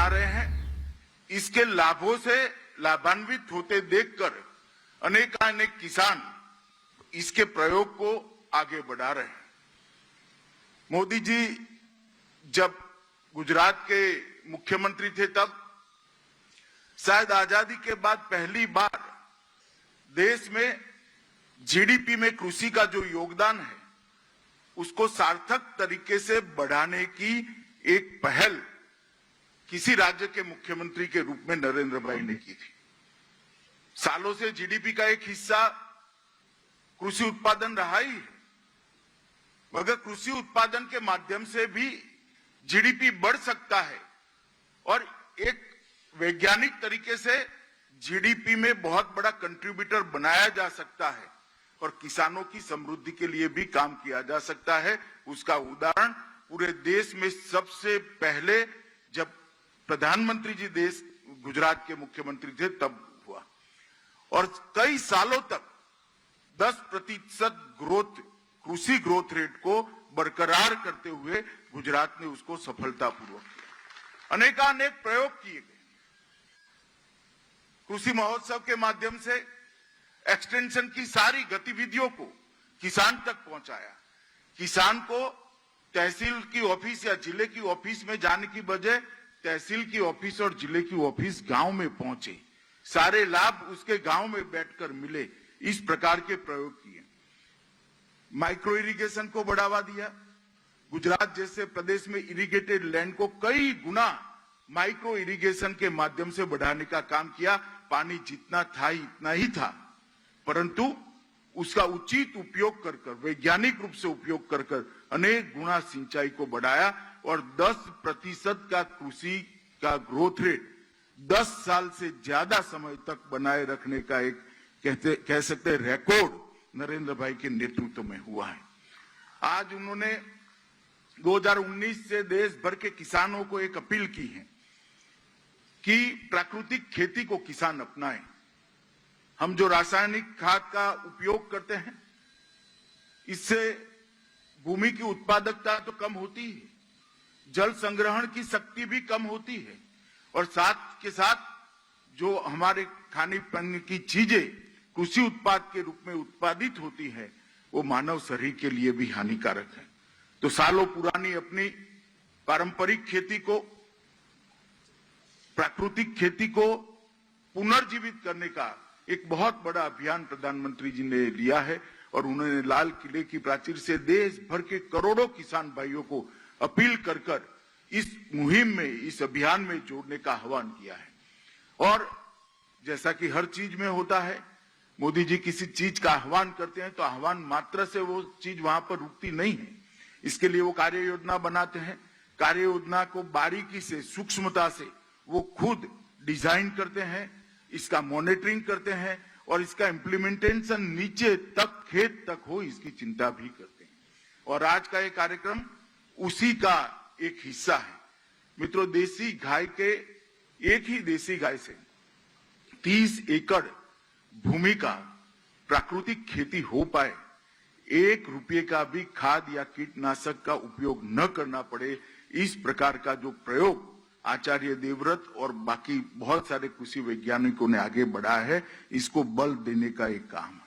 बना रहे हैं, इसके लाभों से लाभान्वित होते देखकर अनेकानेक किसान इसके प्रयोग को आगे बढ़ा रहे हैं। मोदी जी जब गुजरात के मुख्यमंत्री थे तब शायद आजादी के बाद पहली बार देश में जीडीपी में कृषि का जो योगदान है उसको सार्थक तरीके से बढ़ाने की एक पहल किसी राज्य के मुख्यमंत्री के रूप में नरेंद्र भाई ने की थी। सालों से जीडीपी का एक हिस्सा कृषि उत्पादन रहा ही है, मगर कृषि उत्पादन के माध्यम से भी जीडीपी बढ़ सकता है और एक वैज्ञानिक तरीके से जीडीपी में बहुत बड़ा कंट्रीब्यूटर बनाया जा सकता है और किसानों की समृद्धि के लिए भी काम किया जा सकता है। उसका उदाहरण पूरे देश में सबसे पहले जब प्रधानमंत्री जी देश गुजरात के मुख्यमंत्री थे तब हुआ और कई सालों तक 10% ग्रोथ कृषि ग्रोथ रेट को बरकरार करते हुए गुजरात ने उसको सफलतापूर्वक किया। अनेकानेक प्रयोग किए गए। कृषि महोत्सव के माध्यम से एक्सटेंशन की सारी गतिविधियों को किसान तक पहुंचाया। किसान को तहसील की ऑफिस या जिले की ऑफिस में जाने की बजाय तहसील की ऑफिस और जिले की ऑफिस गांव में पहुंचे, सारे लाभ उसके गांव में बैठकर मिले। इस प्रकार के प्रयोग किए। माइक्रो इरिगेशन को बढ़ावा दिया। गुजरात जैसे प्रदेश में इरिगेटेड लैंड को कई गुना माइक्रो इरिगेशन के माध्यम से बढ़ाने का काम किया। पानी जितना था इतना ही था, परंतु उसका उचित उपयोग कर वैज्ञानिक रूप से उपयोग कर अनेक गुना सिंचाई को बढ़ाया और 10% का कृषि का ग्रोथ रेट 10 साल से ज्यादा समय तक बनाए रखने का एक कह सकते हैं रिकॉर्ड नरेंद्र भाई के नेतृत्व में हुआ है। आज उन्होंने 2019 से देश भर के किसानों को एक अपील की है कि प्राकृतिक खेती को किसान अपनाएं। हम जो रासायनिक खाद का उपयोग करते हैं इससे भूमि की उत्पादकता तो कम होती है, जल संग्रहण की शक्ति भी कम होती है और साथ के साथ जो हमारे खाने पीने की चीजें कृषि उत्पाद के रूप में उत्पादित होती है वो मानव शरीर के लिए भी हानिकारक है। तो सालों पुरानी अपनी पारंपरिक खेती को, प्राकृतिक खेती को पुनर्जीवित करने का एक बहुत बड़ा अभियान प्रधानमंत्री जी ने लिया है और उन्होंने लाल किले की प्राचीर से देश भर के करोड़ों किसान भाइयों को अपील कर इस मुहिम में, इस अभियान में जोड़ने का आह्वान किया है। और जैसा कि हर चीज में होता है, मोदी जी किसी चीज का आह्वान करते हैं तो आह्वान मात्र से वो चीज वहां पर रुकती नहीं है। इसके लिए वो कार्य योजना बनाते हैं। कार्य योजना को बारीकी से, सूक्ष्मता से वो खुद डिजाइन करते हैं, इसका मॉनिटरिंग करते हैं और इसका इम्प्लीमेंटेशन नीचे तक, खेत तक हो, इसकी चिंता भी करते हैं। और आज का ये कार्यक्रम उसी का एक हिस्सा है। मित्रों, देसी गाय के, एक ही देसी गाय से 30 एकड़ भूमि का प्राकृतिक खेती हो पाए, 1 रुपये का भी खाद या कीटनाशक का उपयोग न करना पड़े, इस प्रकार का जो प्रयोग आचार्य देवव्रत और बाकी बहुत सारे कृषि वैज्ञानिकों ने आगे बढ़ाया है, इसको बल देने का एक काम है।